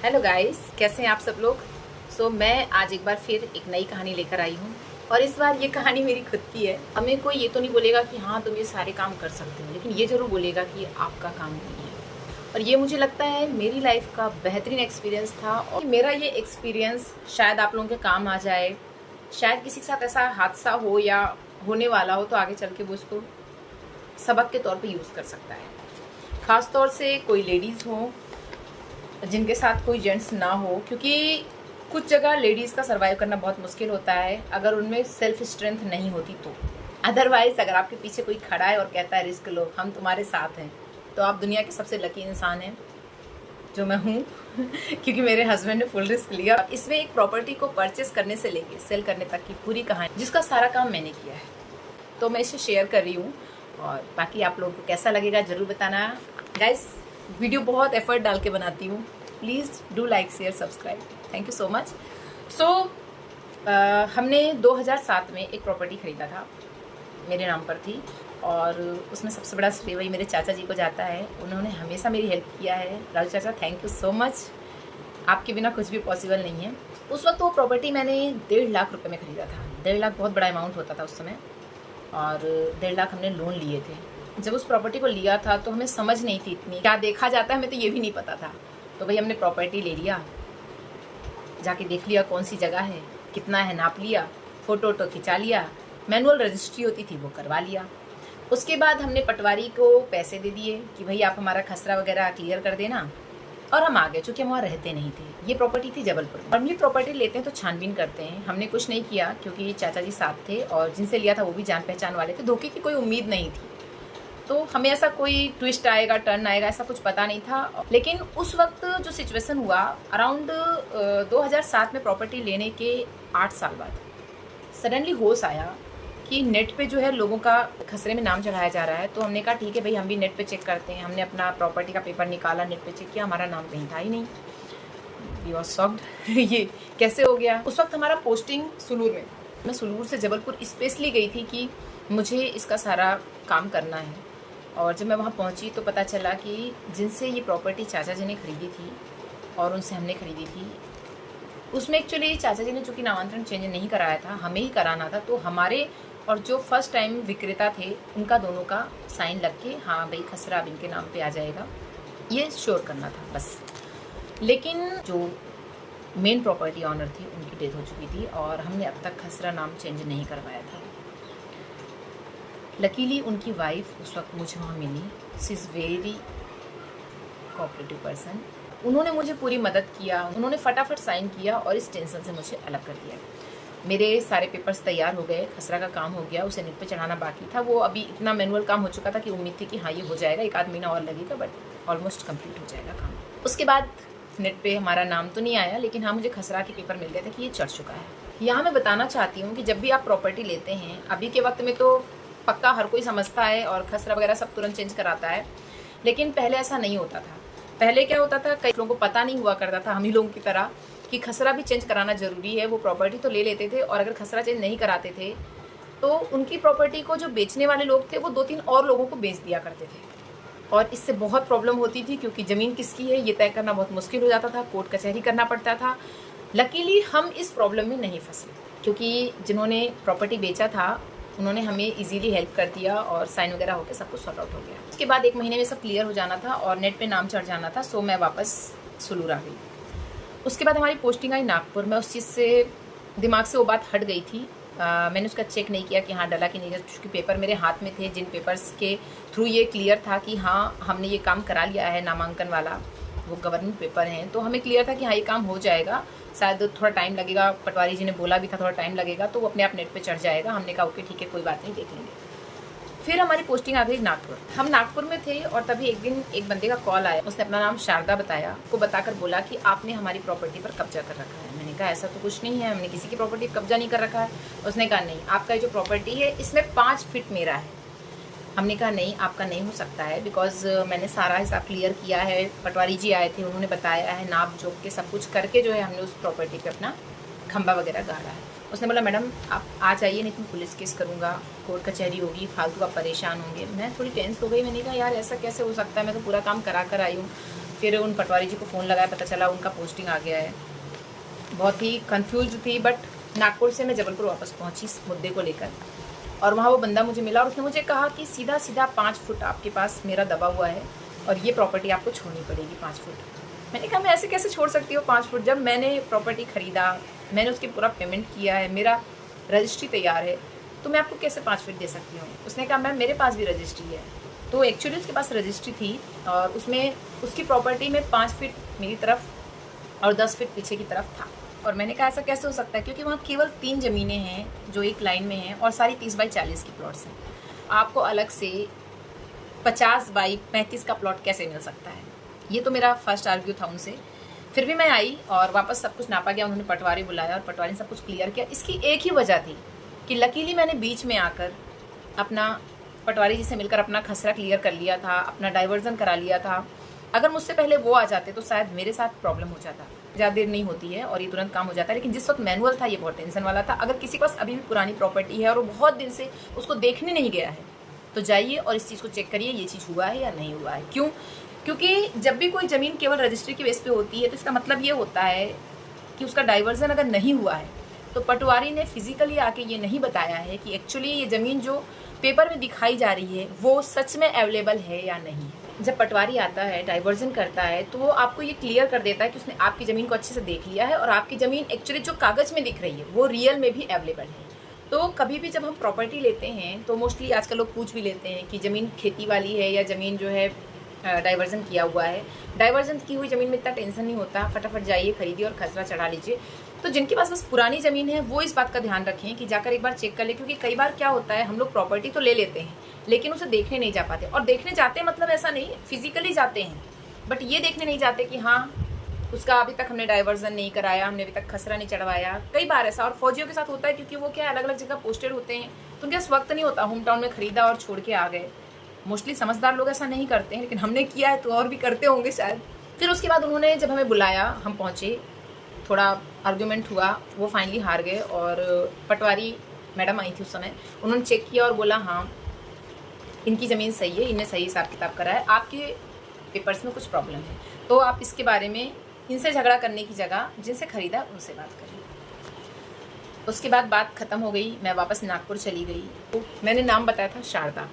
Hello guys, कैसे हैं आप सब लोग। मैं आज एक बार फिर एक नई कहानी लेकर आई हूँ और इस बार ये कहानी मेरी खुद की है। हमें कोई ये तो नहीं बोलेगा कि हाँ तुम ये सारे काम कर सकते हो, लेकिन ये ज़रूर बोलेगा कि ये आपका काम नहीं है। और ये मुझे लगता है मेरी लाइफ का बेहतरीन एक्सपीरियंस था और मेरा ये एक्सपीरियंस शायद आप लोगों के काम आ जाए। शायद किसी के साथ ऐसा हादसा हो या होने वाला हो तो आगे चल के वो उसको सबक के तौर पर यूज़ कर सकता है। ख़ास तौर से कोई लेडीज़ हो जिनके साथ कोई जेंट्स ना हो, क्योंकि कुछ जगह लेडीज़ का सर्वाइव करना बहुत मुश्किल होता है अगर उनमें सेल्फ स्ट्रेंथ नहीं होती तो। अदरवाइज अगर आपके पीछे कोई खड़ा है और कहता है रिस्क लो, हम तुम्हारे साथ हैं, तो आप दुनिया के सबसे लकी इंसान हैं, जो मैं हूँ क्योंकि मेरे हस्बैंड ने फुल रिस्क लिया। इसमें एक प्रॉपर्टी को परचेस करने से लेके सेल करने तक की पूरी कहानी, जिसका सारा काम मैंने किया है, तो मैं इसे शेयर कर रही हूँ। और बाकी आप लोगों को कैसा लगेगा ज़रूर बताना। गाइस, वीडियो बहुत एफर्ट डाल के बनाती हूँ, please do like share subscribe, thank you so much. हमने 2007 में एक प्रॉपर्टी ख़रीदा था, मेरे नाम पर थी, और उसमें सबसे बड़ा श्रेय वही मेरे चाचा जी को जाता है। उन्होंने हमेशा मेरी हेल्प किया है। राजू चाचा, थैंक यू सो मच, आपके बिना कुछ भी पॉसिबल नहीं है। उस वक्त वो प्रॉपर्टी मैंने 1.5 लाख रुपये में ख़रीदा था। 1.5 लाख बहुत बड़ा अमाउंट होता था उस समय, और 1.5 लाख हमने लोन लिए थे। जब उस प्रॉपर्टी को लिया था तो हमें समझ नहीं थी इतनी क्या देखा जाता है, हमें तो ये भी नहीं पता था। तो भाई हमने प्रॉपर्टी ले लिया, जाके देख लिया कौन सी जगह है, कितना है, नाप लिया, फ़ोटो वोटो खिंचा लिया, मैनुअल रजिस्ट्री होती थी वो करवा लिया। उसके बाद हमने पटवारी को पैसे दे दिए कि भाई आप हमारा खसरा वगैरह क्लियर कर देना, और हम आ गए, चूँकि हम वहाँ रहते नहीं थे। ये प्रॉपर्टी थी जबलपुर में। और हम ये प्रॉपर्टी लेते हैं तो छानबीन करते हैं। हमने कुछ नहीं किया क्योंकि चाचा जी साथ थे और जिनसे लिया था वो भी जान पहचान वाले थे, धोखे की कोई उम्मीद नहीं थी। तो हमें ऐसा कोई ट्विस्ट आएगा, टर्न आएगा, ऐसा कुछ पता नहीं था। लेकिन उस वक्त जो सिचुएशन हुआ, अराउंड 2007 में प्रॉपर्टी लेने के 8 साल बाद सडनली होश आया कि नेट पे जो है लोगों का खसरे में नाम चढ़ाया जा रहा है। तो हमने कहा ठीक है भाई, हम भी नेट पे चेक करते हैं। हमने अपना प्रॉपर्टी का पेपर निकाला, नेट पे चेक किया, हमारा नाम कहीं था ही नहीं। वी वाज शॉक्ड ये कैसे हो गया। उस वक्त हमारा पोस्टिंग सुलूर में, मैं सुलूर से जबलपुर स्पेशली गई थी कि मुझे इसका सारा काम करना है। और जब मैं वहाँ पहुँची तो पता चला कि जिनसे ये प्रॉपर्टी चाचा जी ने खरीदी थी और उनसे हमने खरीदी थी, उसमें एक्चुअली चाचा जी ने चूँकि नामांतरण चेंज नहीं कराया था, हमें ही कराना था। तो हमारे और जो फर्स्ट टाइम विक्रेता थे उनका दोनों का साइन लग के हाँ भाई खसरा अब इनके नाम पे आ जाएगा, ये श्योर करना था बस। लेकिन जो मेन प्रॉपर्टी ऑनर थी उनकी डेथ हो चुकी थी और हमने अब तक खसरा नाम चेंज नहीं करवाया था। लकीली उनकी वाइफ उस वक्त मुझे वहाँ मिली। She is very cooperative person. उन्होंने मुझे पूरी मदद किया, उन्होंने फटाफट साइन किया और इस टेंशन से मुझे अलग कर दिया। मेरे सारे पेपर्स तैयार हो गए, खसरा का काम हो गया, उसे नेट पे चढ़ाना बाकी था। वो अभी इतना मैनुअल काम हो चुका था कि उम्मीद थी कि हाँ ये हो जाएगा, 1 आध महीना और लगेगा, बट ऑलमोस्ट कंप्लीट हो जाएगा काम। उसके बाद नेट पे हमारा नाम तो नहीं आया, लेकिन हाँ मुझे खसरा के पेपर मिल गए थे कि ये चढ़ चुका है। यहाँ मैं बताना चाहती हूँ कि जब भी आप प्रॉपर्टी लेते हैं, अभी के वक्त में तो पक्का हर कोई समझता है और खसरा वगैरह सब तुरंत चेंज कराता है, लेकिन पहले ऐसा नहीं होता था। पहले क्या होता था, कई लोगों को पता नहीं हुआ करता था हम ही लोगों की तरह कि खसरा भी चेंज कराना ज़रूरी है। वो प्रॉपर्टी तो ले लेते थे और अगर खसरा चेंज नहीं कराते थे तो उनकी प्रॉपर्टी को जो बेचने वाले लोग थे वो 2-3 और लोगों को बेच दिया करते थे, और इससे बहुत प्रॉब्लम होती थी क्योंकि ज़मीन किसकी है ये तय करना बहुत मुश्किल हो जाता था, कोर्ट कचहरी करना पड़ता था। लकीली हम इस प्रॉब्लम में नहीं फंसे क्योंकि जिन्होंने प्रॉपर्टी बेचा था उन्होंने हमें इजीली हेल्प कर दिया और साइन वगैरह होकर सब कुछ सॉर्ट आउट हो गया। उसके बाद 1 महीने में सब क्लियर हो जाना था और नेट पे नाम चढ़ जाना था। सो मैं वापस सुलूर आ गई। उसके बाद हमारी पोस्टिंग आई नागपुर। मैं उस चीज़ से दिमाग से वो बात हट गई थी। मैंने उसका चेक नहीं किया कि हाँ डला कि नहीं, क्योंकि पेपर मेरे हाथ में थे, जिन पेपर्स के थ्रू ये क्लियर था कि हाँ हमने ये काम करा लिया है, नामांकन वाला, वो गवर्नमेंट पेपर हैं, तो हमें क्लियर था कि हाँ ये काम हो जाएगा। शायद थोड़ा टाइम लगेगा, पटवारी जी ने बोला भी था थोड़ा टाइम लगेगा, तो वो अपने आप नेट पे चढ़ जाएगा। हमने कहा ओके ठीक है, कोई बात नहीं, देख लेंगे। फिर हमारी पोस्टिंग आ गई नागपुर। हम नागपुर में थे और तभी एक दिन एक बंदे का कॉल आया। उसने अपना नाम शारदा बताया, उसको बताकर बोला कि आपने हमारी प्रॉपर्टी पर कब्जा कर रखा है। मैंने कहा ऐसा तो कुछ नहीं है, हमने किसी की प्रॉपर्टी पर कब्जा नहीं कर रखा है। उसने कहा नहीं, आपका जो प्रॉपर्टी है इसमें 5 फीट मेरा है। हमने कहा नहीं, आपका नहीं हो सकता है, बिकॉज मैंने सारा हिसाब क्लियर किया है, पटवारी जी आए थे, उन्होंने बताया है, नाप जोक के सब कुछ करके जो है हमने उस प्रॉपर्टी पे अपना खंबा वगैरह गाड़ा है। उसने बोला मैडम आप आ जाइए, नहीं तो मैं पुलिस केस करूँगा, कोर्ट कचहरी होगी, फालतू आप परेशान होंगे। मैं थोड़ी टेंस हो गई। मैंने कहा यार ऐसा कैसे हो सकता है, मैं तो पूरा काम करा कर आई हूँ। फिर उन पटवारी जी को फ़ोन लगाया, पता चला उनका पोस्टिंग आ गया है। बहुत ही कंफ्यूज थी, बट नागपुर से मैं जबलपुर वापस पहुंची इस मुद्दे को लेकर, और वहाँ वो बंदा मुझे मिला और उसने मुझे कहा कि सीधा सीधा 5 फुट आपके पास मेरा दबा हुआ है और ये प्रॉपर्टी आपको छोड़नी पड़ेगी 5 फुट। मैंने कहा मैं ऐसे कैसे छोड़ सकती हूँ 5 फुट, जब मैंने प्रॉपर्टी ख़रीदा, मैंने उसकी पूरा पेमेंट किया है, मेरा रजिस्ट्री तैयार है, तो मैं आपको कैसे 5 फीट दे सकती हूँ। उसने कहा मैम मेरे पास भी रजिस्ट्री है। तो एक्चुअली उसके पास रजिस्ट्री थी और उसमें उसकी प्रॉपर्टी में 5 फीट मेरी तरफ और 10 फीट पीछे की तरफ था। और मैंने कहा ऐसा कैसे हो सकता है, क्योंकि वहाँ केवल 3 ज़मीनें हैं जो एक लाइन में हैं और सारी 30 बाई 40 की प्लॉट्स हैं। आपको अलग से 50 बाई 35 का प्लॉट कैसे मिल सकता है। ये तो मेरा फर्स्ट आर्ग्यू था उनसे। फिर भी मैं आई और वापस सब कुछ नापा गया, उन्होंने पटवारी बुलाया और पटवारी ने सब कुछ क्लियर किया। इसकी एक ही वजह थी कि लकीली मैंने बीच में आकर अपना पटवारी जी से मिलकर अपना खसरा क्लियर कर लिया था, अपना डाइवर्जन करा लिया था। अगर मुझसे पहले वो आ जाते तो शायद मेरे साथ प्रॉब्लम हो जाता। ज़्यादा देर नहीं होती है और ये तुरंत काम हो जाता है, लेकिन जिस वक्त मैनुअल था ये बहुत टेंशन वाला था। अगर किसी के पास अभी भी पुरानी प्रॉपर्टी है और वो बहुत दिन से उसको देखने नहीं गया है, तो जाइए और इस चीज़ को चेक करिए ये चीज़ हुआ है या नहीं हुआ है। क्यों? क्योंकि जब भी कोई ज़मीन केवल रजिस्ट्री के बेस पे होती है तो इसका मतलब ये होता है कि उसका डाइवर्जन अगर नहीं हुआ है तो पटवारी ने फिजिकली आके ये नहीं बताया है कि एक्चुअली ये ज़मीन जो पेपर में दिखाई जा रही है वो सच में अवेलेबल है या नहीं। जब पटवारी आता है, डाइवर्जन करता है, तो वो आपको ये क्लियर कर देता है कि उसने आपकी ज़मीन को अच्छे से देख लिया है और आपकी ज़मीन एक्चुअली जो कागज़ में दिख रही है वो रियल में भी अवेलेबल है। तो कभी भी जब हम प्रॉपर्टी लेते हैं तो मोस्टली आजकल लोग पूछ भी लेते हैं कि ज़मीन खेती वाली है या ज़मीन जो है डाइवर्जन किया हुआ है। डाइवर्जन की हुई ज़मीन में इतना टेंशन नहीं होता, फटाफट जाइए खरीदिए और खसरा चढ़ा लीजिए। तो जिनके पास बस पुरानी ज़मीन है वो इस बात का ध्यान रखें कि जाकर एक बार चेक कर ले, क्योंकि कई बार क्या होता है हम लोग प्रॉपर्टी तो ले लेते हैं लेकिन उसे देखने नहीं जा पाते। और देखने जाते हैं मतलब ऐसा नहीं फिजिकली जाते हैं, बट ये देखने नहीं जाते कि हाँ उसका अभी तक हमने डाइवर्जन नहीं कराया, हमने अभी तक खसरा नहीं चढ़वाया। कई बार ऐसा और फौजियों के साथ होता है, क्योंकि वो क्या अलग अलग जगह पोस्टेड होते हैं तो उनके पास वक्त नहीं होता, होम टाउन में खरीदा और छोड़ के आ गए। मोस्टली समझदार लोग ऐसा नहीं करते हैं, लेकिन हमने किया है तो और भी करते होंगे शायद। फिर उसके बाद उन्होंने जब हमें बुलाया, हम पहुँचे, थोड़ा आर्ग्यूमेंट हुआ, वो फाइनली हार गए और पटवारी मैडम आई थी उस समय, उन्होंने चेक किया और बोला हाँ इनकी ज़मीन सही है, इन्हें सही हिसाब किताब करा है, आपके पेपर्स में कुछ प्रॉब्लम है, तो आप इसके बारे में इनसे झगड़ा करने की जगह जिनसे ख़रीदा उनसे बात करिए। उसके बाद बात ख़त्म हो गई, मैं वापस नागपुर चली गई। तो मैंने नाम बताया था शारदा।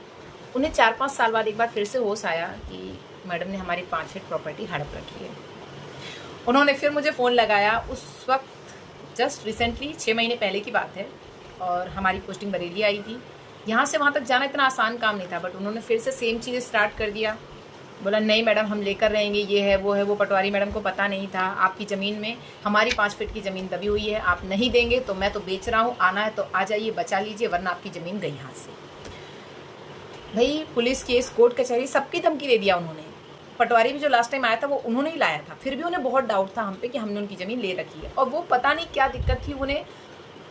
उन्हें 4-5 साल बाद एक बार फिर से होश आया कि मैडम ने हमारी 5 फीट प्रॉपर्टी हड़प रखी है। उन्होंने फिर मुझे फ़ोन लगाया, उस वक्त जस्ट रिसेंटली 6 महीने पहले की बात है और हमारी पोस्टिंग बरेली आई थी। यहाँ से वहाँ तक जाना इतना आसान काम नहीं था, बट उन्होंने फिर से सेम चीज़ें स्टार्ट कर दिया। बोला नहीं मैडम हम लेकर रहेंगे, ये है वो है। वो पटवारी मैडम को पता नहीं था आपकी ज़मीन में हमारी 5 फीट की ज़मीन दबी हुई है, आप नहीं देंगे तो मैं तो बेच रहा हूँ, आना है तो आ जाइए बचा लीजिए, वरना आपकी ज़मीन गई हाथ से। भाई पुलिस केस, कोर्ट कचहरी, सबकी धमकी दे दिया उन्होंने। पटवारी भी जो लास्ट टाइम आया था वो उन्होंने ही लाया था, फिर भी उन्हें बहुत डाउट था हम पे कि हमने उनकी ज़मीन ले रखी है। और वो पता नहीं क्या दिक्कत थी, उन्हें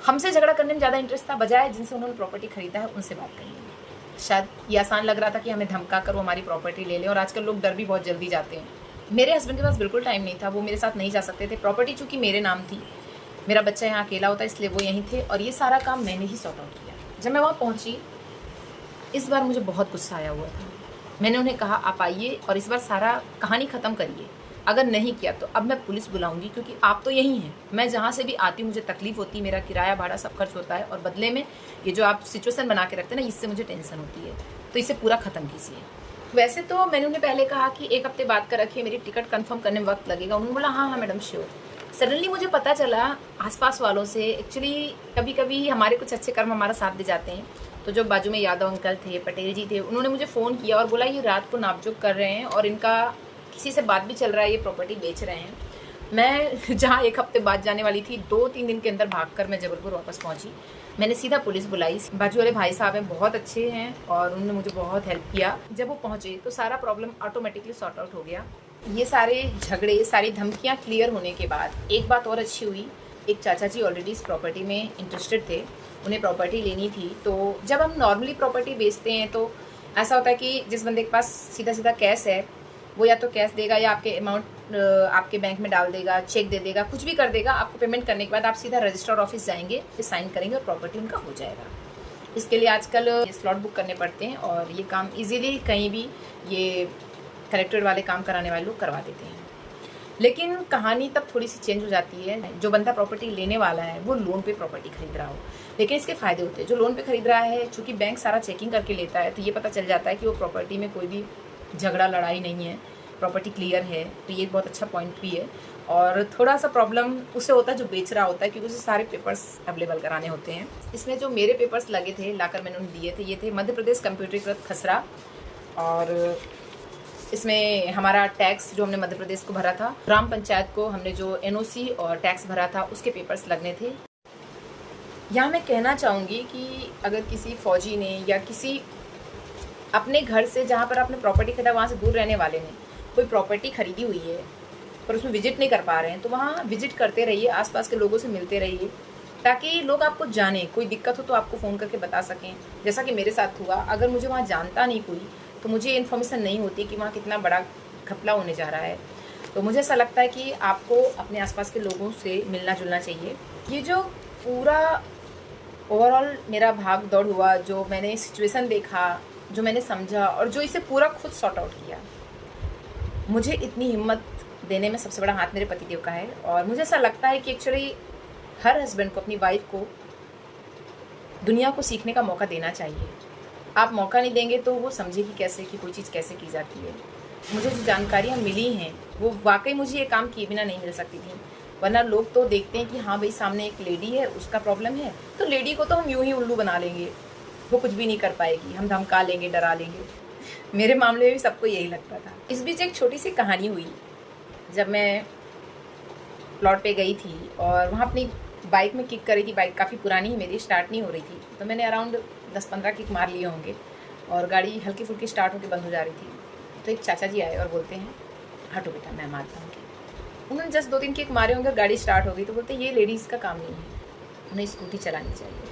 हमसे झगड़ा करने में ज़्यादा इंटरेस्ट था, बजाय जिनसे उन्होंने प्रॉपर्टी खरीदा है उनसे बात करनी है। शायद ये आसान लग रहा था कि हमें धमका कर वो हमारी प्रॉपर्टी ले लें, और आजकल लोग डर भी बहुत जल्दी जाते हैं। मेरे हस्बैंड के पास बिल्कुल टाइम नहीं था, वो मेरे साथ नहीं जा सकते थे। प्रॉपर्टी चूँकि मेरे नाम थी, मेरा बच्चा यहाँ अकेला होता इसलिए वो यहीं थे, और ये सारा काम मैंने ही सॉर्ट आउट किया। जब मैं वहाँ पहुँची इस बार मुझे बहुत गुस्सा आया हुआ था। मैंने उन्हें कहा आप आइए और इस बार सारा कहानी ख़त्म करिए, अगर नहीं किया तो अब मैं पुलिस बुलाऊंगी, क्योंकि आप तो यहीं हैं, मैं जहाँ से भी आती हूँ मुझे तकलीफ होती है, मेरा किराया भाड़ा सब खर्च होता है, और बदले में ये जो आप सिचुएशन बना के रखते हैं ना, इससे मुझे टेंशन होती है, तो इसे पूरा ख़त्म कीजिए। वैसे तो मैंने उन्हें पहले कहा कि 1 हफ्ते बाद का रखिए, मेरी टिकट कंफर्म करने में वक्त लगेगा। उन्होंने बोला हाँ हाँ मैडम श्योर। सडनली मुझे पता चला आसपास वालों से, एक्चुअली कभी कभी हमारे कुछ अच्छे कर्म हमारा साथ दे जाते हैं, तो जो बाजू में यादव अंकल थे, पटेल जी थे, उन्होंने मुझे फ़ोन किया और बोला ये रात को नापजोक कर रहे हैं और इनका किसी से बात भी चल रहा है, ये प्रॉपर्टी बेच रहे हैं। मैं जहाँ 1 हफ्ते बाद जाने वाली थी, 2-3 दिन के अंदर भागकर मैं जबलपुर वापस पहुँची। मैंने सीधा पुलिस बुलाई। बाजू वाले भाई साहब हैं, बहुत अच्छे हैं और उन्होंने मुझे बहुत हेल्प किया। जब वो पहुँचे तो सारा प्रॉब्लम ऑटोमेटिकली सॉर्ट आउट हो गया। ये सारे झगड़े, सारी धमकियाँ क्लियर होने के बाद एक बात और अच्छी हुई, एक चाचा जी ऑलरेडी इस प्रॉपर्टी में इंटरेस्टेड थे, उन्हें प्रॉपर्टी लेनी थी। तो जब हम नॉर्मली प्रॉपर्टी बेचते हैं तो ऐसा होता है कि जिस बंदे के पास सीधा सीधा कैश है वो या तो कैश देगा या आपके अमाउंट आपके बैंक में डाल देगा, चेक दे देगा, कुछ भी कर देगा। आपको पेमेंट करने के बाद आप सीधा रजिस्टर ऑफिस जाएंगे, फिर साइन करेंगे और प्रॉपर्टी उनका हो जाएगा। इसके लिए आजकल स्लॉट बुक करने पड़ते हैं और ये काम इजीली कहीं भी ये कलेक्ट्रेट वाले काम कराने वाले लोग करवा देते हैं। लेकिन कहानी तब थोड़ी सी चेंज हो जाती है। जो बंदा प्रॉपर्टी लेने वाला है वो लोन पे प्रॉपर्टी खरीद रहा हो, लेकिन इसके फ़ायदे होते हैं। जो लोन पे खरीद रहा है, चूँकि बैंक सारा चेकिंग करके लेता है, तो ये पता चल जाता है कि वो प्रॉपर्टी में कोई भी झगड़ा लड़ाई नहीं है, प्रॉपर्टी क्लियर है। तो ये बहुत अच्छा पॉइंट भी है। और थोड़ा सा प्रॉब्लम उससे होता है जो बेच रहा होता है, क्योंकि उसे सारे पेपर्स अवेलेबल कराने होते हैं। इसमें जो मेरे पेपर्स लगे थे, लाकर मैंने उन्हें दिए थे, ये थे मध्य प्रदेश कंप्यूटरीकृत खसरा, और इसमें हमारा टैक्स जो हमने मध्य प्रदेश को भरा था, ग्राम पंचायत को हमने जो एनओसी और टैक्स भरा था, उसके पेपर्स लगने थे। यहाँ मैं कहना चाहूँगी कि अगर किसी फौजी ने या किसी अपने घर से जहाँ पर आपने प्रॉपर्टी खरीदा वहाँ से दूर रहने वाले ने कोई प्रॉपर्टी खरीदी हुई है पर उसमें विजिट नहीं कर पा रहे हैं, तो वहाँ विजिट करते रहिए, आसपास के लोगों से मिलते रहिए, ताकि लोग आपको जाने। कोई दिक्कत हो तो आपको फ़ोन करके बता सकें, जैसा कि मेरे साथ हुआ। अगर मुझे वहाँ जानता नहीं कोई, तो मुझे इन्फॉर्मेशन नहीं होती कि वहाँ कितना बड़ा घपला होने जा रहा है। तो मुझे ऐसा लगता है कि आपको अपने आसपास के लोगों से मिलना जुलना चाहिए। ये जो पूरा ओवरऑल मेरा भाग दौड़ हुआ, जो मैंने सिचुएशन देखा, जो मैंने समझा और जो इसे पूरा खुद सॉर्ट आउट किया, मुझे इतनी हिम्मत देने में सबसे बड़ा हाथ मेरे पतिदेव का है। और मुझे ऐसा लगता है कि एक्चुअली हर हस्बैंड को अपनी वाइफ को दुनिया को सीखने का मौका देना चाहिए। आप मौका नहीं देंगे तो वो समझेगी कैसे कि कोई चीज़ कैसे की जाती है। मुझे जो जानकारियाँ मिली हैं वो वाकई मुझे ये काम किए बिना नहीं मिल सकती थी। वरना लोग तो देखते हैं कि हाँ भाई सामने एक लेडी है, उसका प्रॉब्लम है, तो लेडी को तो हम यूं ही उल्लू बना लेंगे, वो कुछ भी नहीं कर पाएगी, हम धमका लेंगे, डरा लेंगे। मेरे मामले में भी सबको यही लगता था। इस बीच एक छोटी सी कहानी हुई। जब मैं प्लॉट पे गई थी और वहाँ अपनी बाइक में किक कर रही थी, बाइक काफ़ी पुरानी है मेरी, स्टार्ट नहीं हो रही थी, तो मैंने अराउंड 10-15 किक मार लिए होंगे और गाड़ी हल्की फुल्की स्टार्ट होकर बंद हो जा रही थी। तो एक चाचा जी आए और बोलते हैं, हटो बेटा मैं मारता हूँ। उन्होंने जस्ट 2-3 किक मारे होंगे और गाड़ी स्टार्ट हो गई। तो बोलते ये लेडीज़ का काम नहीं है, उन्हें स्कूटी चलानी चाहिए।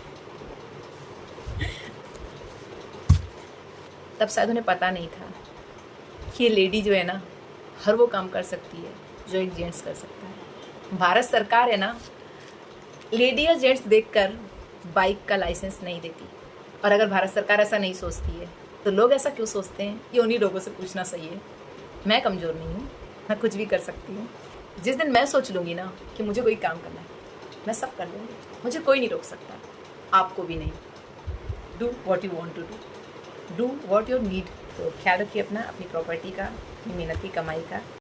तब शायद उन्हें पता नहीं था कि ये लेडी जो है ना, हर वो काम कर सकती है जो एक जेंट्स कर सकता है। भारत सरकार है ना, लेडी या जेंट्स देखकर बाइक का लाइसेंस नहीं देती। और अगर भारत सरकार ऐसा नहीं सोचती है तो लोग ऐसा क्यों सोचते हैं, ये उन्हीं लोगों से पूछना सही है। मैं कमज़ोर नहीं हूँ, मैं कुछ भी कर सकती हूँ। जिस दिन मैं सोच लूँगी ना कि मुझे कोई काम करना है, मैं सब कर लूँगी, मुझे कोई नहीं रोक सकता, आपको भी नहीं। Do what you want to do, do what you need. तो ख्याल रखिए अपना, अपनी प्रॉपर्टी का, अपनी मेहनत की कमाई का।